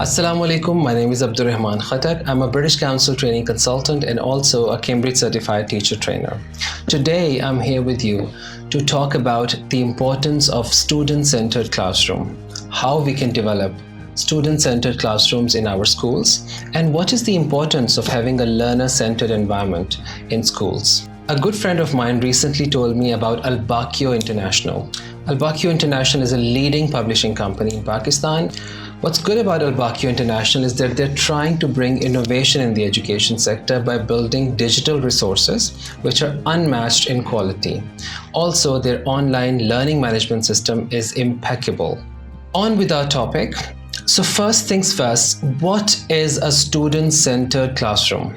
Assalamu alaikum, my name is Abdur Rehman Khattak. I'm a British Council training consultant and also a Cambridge certified teacher trainer. Today I'm here with you to talk about the importance of student-centered classroom, how we can develop student-centered classrooms in our schools, and what is the importance of having a learner-centered environment in schools. A good friend of mine recently told me about Albakio International. Albakio International is a leading publishing company in Pakistan. What's good about Albakio International is that they're trying to bring innovation in the education sector by building digital resources which are unmatched in quality. Also, their online learning management system is impeccable. On with our topic. So first things first, what is a student-centered classroom?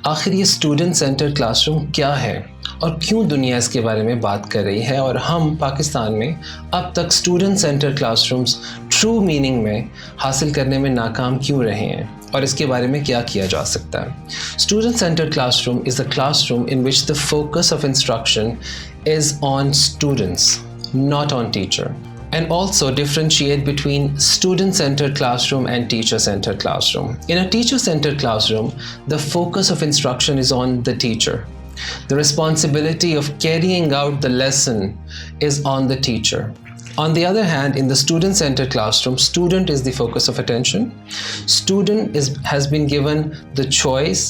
आखिर ये student centred classroom क्या है और क्यों दुनिया इसके बारे में बात कर रही है और हम पाकिस्तान में अब तक student centred classrooms true meaning में हासिल करने में नाकाम क्यों रहे हैं और इसके बारे में क्या किया जा सकता है. Student centred classroom is a classroom in which the focus of instruction is on students, not on teacher. And also differentiate between student-centered classroom and teacher-centered classroom. In a teacher-centered classroom, the focus of instruction is on the teacher. The responsibility of carrying out the lesson is on the teacher. On the other hand, in the student-centered classroom, student is the focus of attention. Student has been given the choice,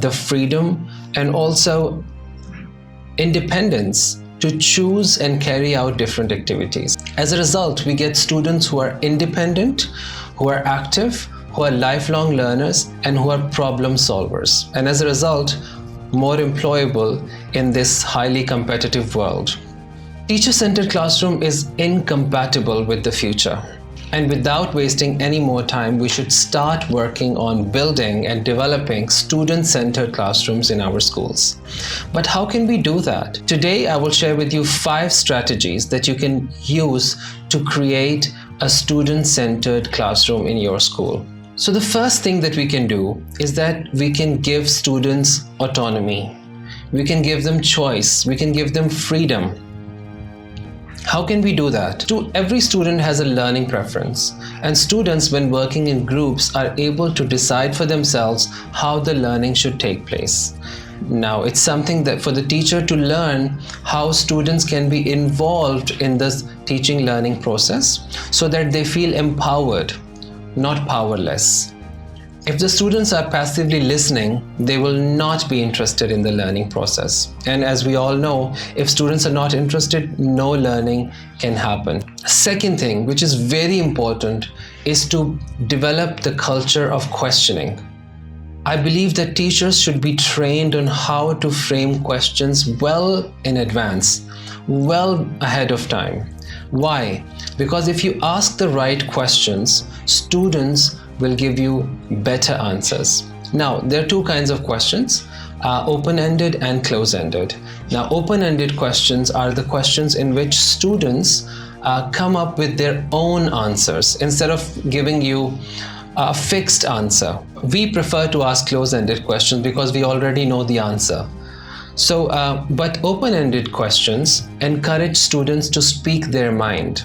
the freedom, and also independence to choose and carry out different activities. As a result, we get students who are independent, who are active, who are lifelong learners, and who are problem solvers. And as a result, more employable in this highly competitive world. Teacher-centered classroom is incompatible with the future. And without wasting any more time, we should start working on building and developing student-centered classrooms in our schools. But how can we do that? Today, I will share with you 5 strategies that you can use to create a student-centered classroom in your school. So the first thing that we can do is that we can give students autonomy. We can give them choice. We can give them freedom. How can we do that? Every student has a learning preference, and students, when working in groups, are able to decide for themselves how the learning should take place. Now, it's something that for the teacher to learn how students can be involved in this teaching learning process so that they feel empowered, not powerless. If the students are passively listening, they will not be interested in the learning process. And as we all know, if students are not interested, no learning can happen. Second thing, which is very important, is to develop the culture of questioning. I believe that teachers should be trained on how to frame questions well in advance, well ahead of time. Why? Because if you ask the right questions, students will give you better answers. Now, there are 2 kinds of questions, open-ended and close-ended. Now, open-ended questions are the questions in which students come up with their own answers instead of giving you a fixed answer. We prefer to ask close-ended questions because we already know the answer. So, but open-ended questions encourage students to speak their mind,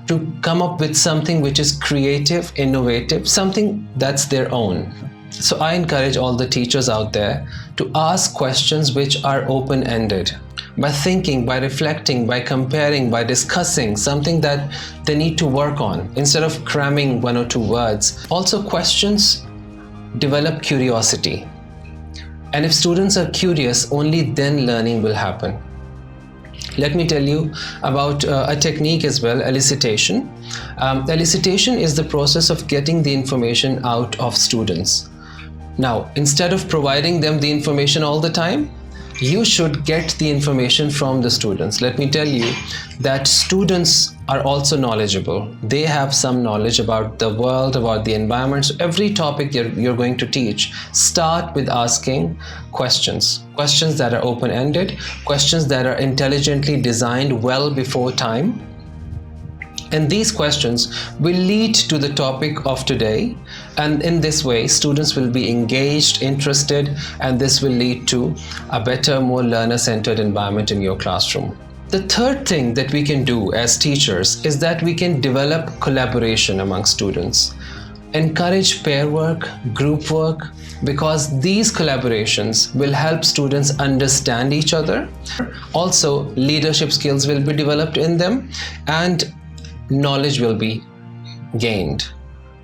to come up with something which is creative, innovative, something that's their own. So I encourage all the teachers out there to ask questions which are open-ended. By thinking, by reflecting, by comparing, by discussing something that they need to work on, instead of cramming 1 or 2 words. Also, questions develop curiosity. And if students are curious, only then learning will happen. Let me tell you about a technique as well, elicitation. Elicitation is the process of getting the information out of students. Now, instead of providing them the information all the time, you should get the information from the students. Let me tell you that students are also knowledgeable. They have some knowledge about the world, about the environment. So every topic you're going to teach, start with asking questions. Questions that are open-ended, questions that are intelligently designed well before time. And these questions will lead to the topic of today, and in this way students will be engaged, interested, and this will lead to a better, more learner-centered environment in your classroom. The third thing that we can do as teachers is that we can develop collaboration among students. Encourage pair work, group work, because these collaborations will help students understand each other. Also, leadership skills will be developed in them and knowledge will be gained.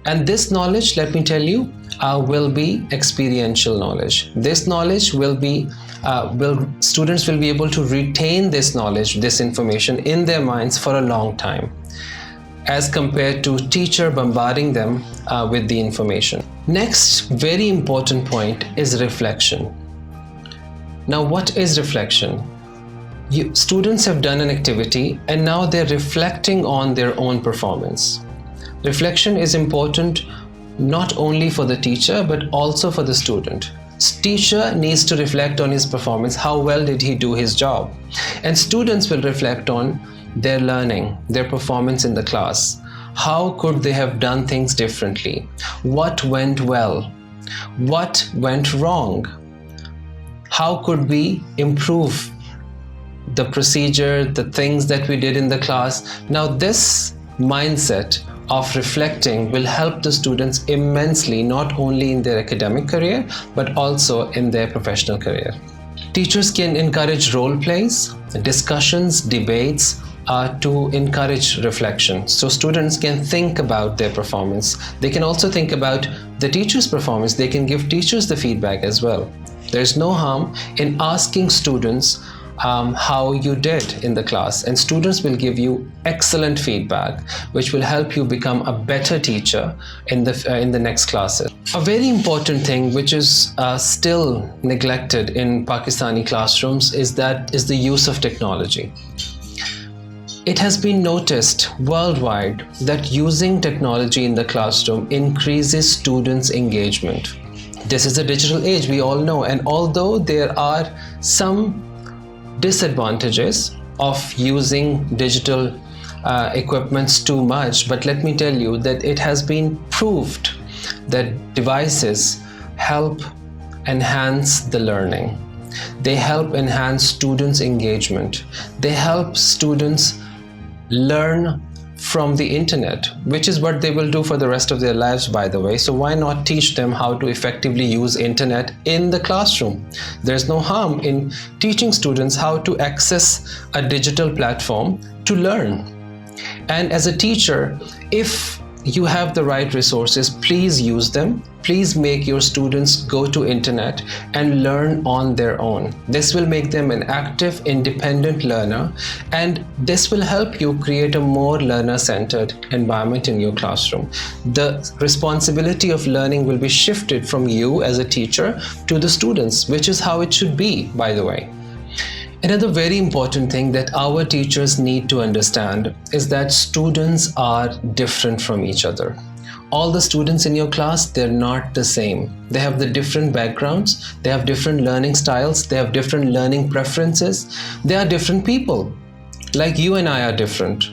And this knowledge, let me tell you, will be experiential knowledge. This knowledge will be, students will be able to retain this knowledge, this information in their minds for a long time, as compared to teacher bombarding them with the information. Next, very important point is reflection. Now, what is reflection? Students have done an activity and now they're reflecting on their own performance. Reflection is important not only for the teacher but also for the student. Teacher needs to reflect on his performance. How well did he do his job? And students will reflect on their learning, their performance in the class. How could they have done things differently? What went well? What went wrong? How could we improve the procedure, the things that we did in the class? Now, this mindset of reflecting will help the students immensely, not only in their academic career, but also in their professional career. Teachers can encourage role plays, discussions, debates, to encourage reflection. So students can think about their performance. They can also think about the teacher's performance. They can give teachers the feedback as well. There's no harm in asking students how you did in the class, and students will give you excellent feedback which will help you become a better teacher in the next classes. A very important thing which is still neglected in Pakistani classrooms is the use of technology. It has been noticed worldwide that using technology in the classroom increases students' engagement. This is a digital age, we all know, and although there are some disadvantages of using digital equipments too much, but let me tell you that it has been proved that devices help enhance the learning. They help enhance students' engagement. They help students learn from the internet, which is what they will do for the rest of their lives, by the way. So why not teach them how to effectively use internet in the classroom? There's no harm in teaching students how to access a digital platform to learn. And as a teacher, if you have the right resources, please use them. Please make your students go to internet and learn on their own. This will make them an active, independent learner, and this will help you create a more learner-centered environment in your classroom. The responsibility of learning will be shifted from you as a teacher to the students, which is how it should be, by the way. Another very important thing that our teachers need to understand is that students are different from each other. All the students in your class, they're not the same. They have the different backgrounds, they have different learning styles, they have different learning preferences. They are different people, like you and I are different.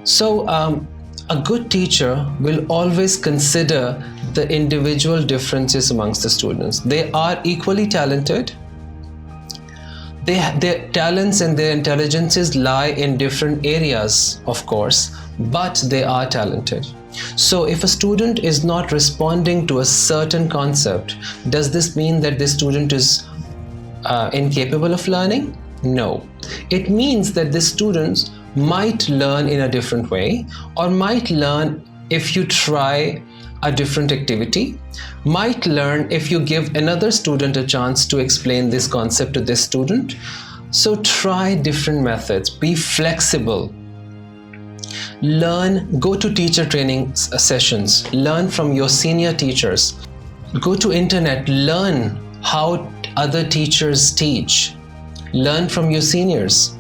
So a good teacher will always consider the individual differences amongst the students. They are equally talented. Their talents and their intelligences lie in different areas, of course, but they are talented. So if a student is not responding to a certain concept, does this mean that this student is incapable of learning? No. It means that the students might learn in a different way, or might learn if you try a different activity, might learn if you give another student a chance to explain this concept to this student. So try different methods, be flexible. Learn, go to teacher training sessions, learn from your senior teachers. Go to internet, learn how other teachers teach. Learn from your seniors.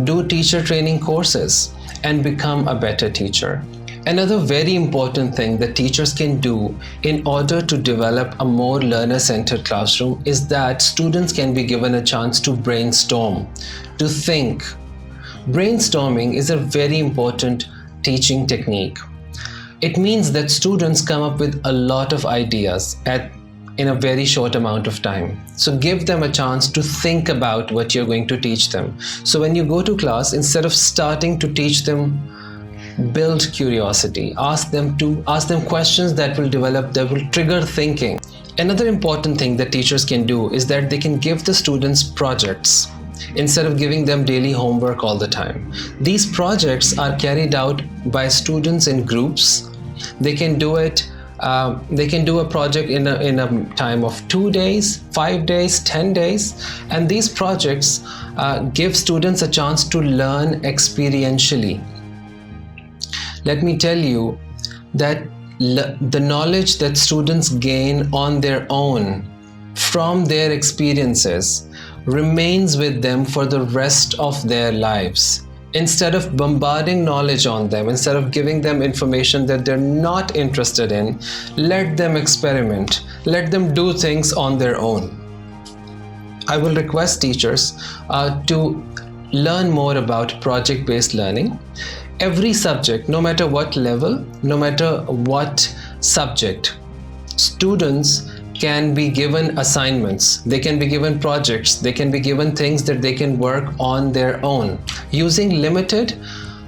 Do teacher training courses and become a better teacher. Another very important thing that teachers can do in order to develop a more learner-centered classroom is that students can be given a chance to brainstorm, to think. Brainstorming is a very important teaching technique. It means that students come up with a lot of ideas in a very short amount of time. So give them a chance to think about what you're going to teach them. So when you go to class, instead of starting to teach them build curiosity, ask them questions that will trigger thinking. Another important thing that teachers can do is that they can give the students projects instead of giving them daily homework all the time. These projects are carried out by students in groups. They can do it. They can do a project in a time of 2 days, 5 days, 10 days, and these projects give students a chance to learn experientially. Let me tell you that the knowledge that students gain on their own from their experiences remains with them for the rest of their lives. Instead of bombarding knowledge on them, instead of giving them information that they're not interested in, let them experiment. Let them do things on their own. I will request teachers to learn more about project-based learning. Every subject, no matter what level, no matter what subject, students can be given assignments, they can be given projects, they can be given things that they can work on their own. Using limited,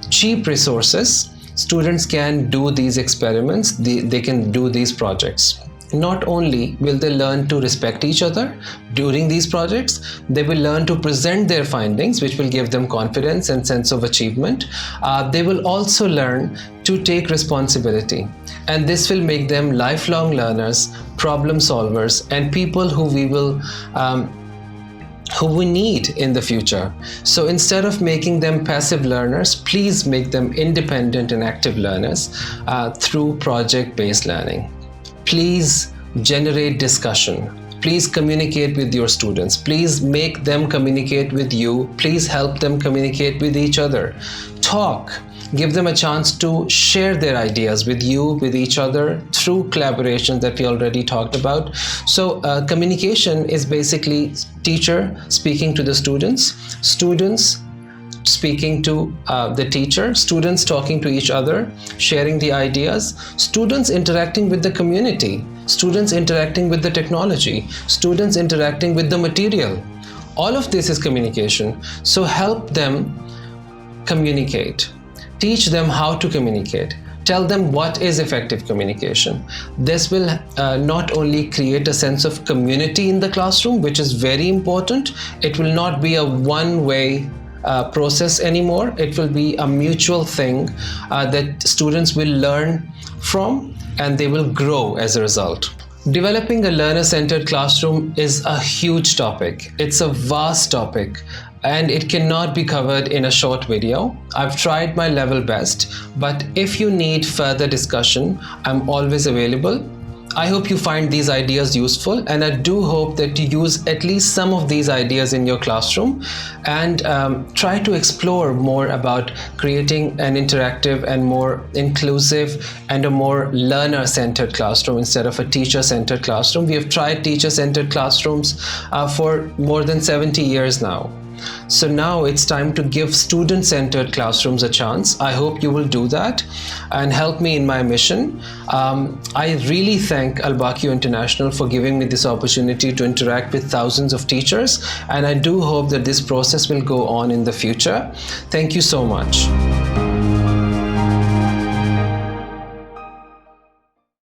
cheap resources, students can do these experiments, they can do these projects. Not only will they learn to respect each other during these projects, they will learn to present their findings, which will give them confidence and sense of achievement. They will also learn to take responsibility, and this will make them lifelong learners, problem solvers, and people who we need in the future. So instead of making them passive learners, please make them independent and active learners through project-based learning. Please generate discussion. Please communicate with your students. Please make them communicate with you. Please help them communicate with each other. Talk. Give them a chance to share their ideas with you, with each other, through collaboration that we already talked about. So communication is basically teacher speaking to the students, students speaking to the teacher, students talking to each other, sharing the ideas, students interacting with the community, students interacting with the technology, students interacting with the material. All of this is communication. So help them communicate. Teach them how to communicate. Tell them what is effective communication. This will not only create a sense of community in the classroom, which is very important. It will not be a one-way process anymore. It will be a mutual thing that students will learn from, and they will grow as a result. Developing a learner-centered classroom is a huge topic. It's a vast topic, and it cannot be covered in a short video. I've tried my level best, but if you need further discussion, I'm always available. I hope you find these ideas useful, and I do hope that you use at least some of these ideas in your classroom and try to explore more about creating an interactive and more inclusive and a more learner-centered classroom instead of a teacher-centered classroom. We have tried teacher-centered classrooms for more than 70 years now. So now it's time to give student-centered classrooms a chance. I hope you will do that and help me in my mission. I really thank Albakio International for giving me this opportunity to interact with thousands of teachers, and I do hope that this process will go on in the future. Thank you so much.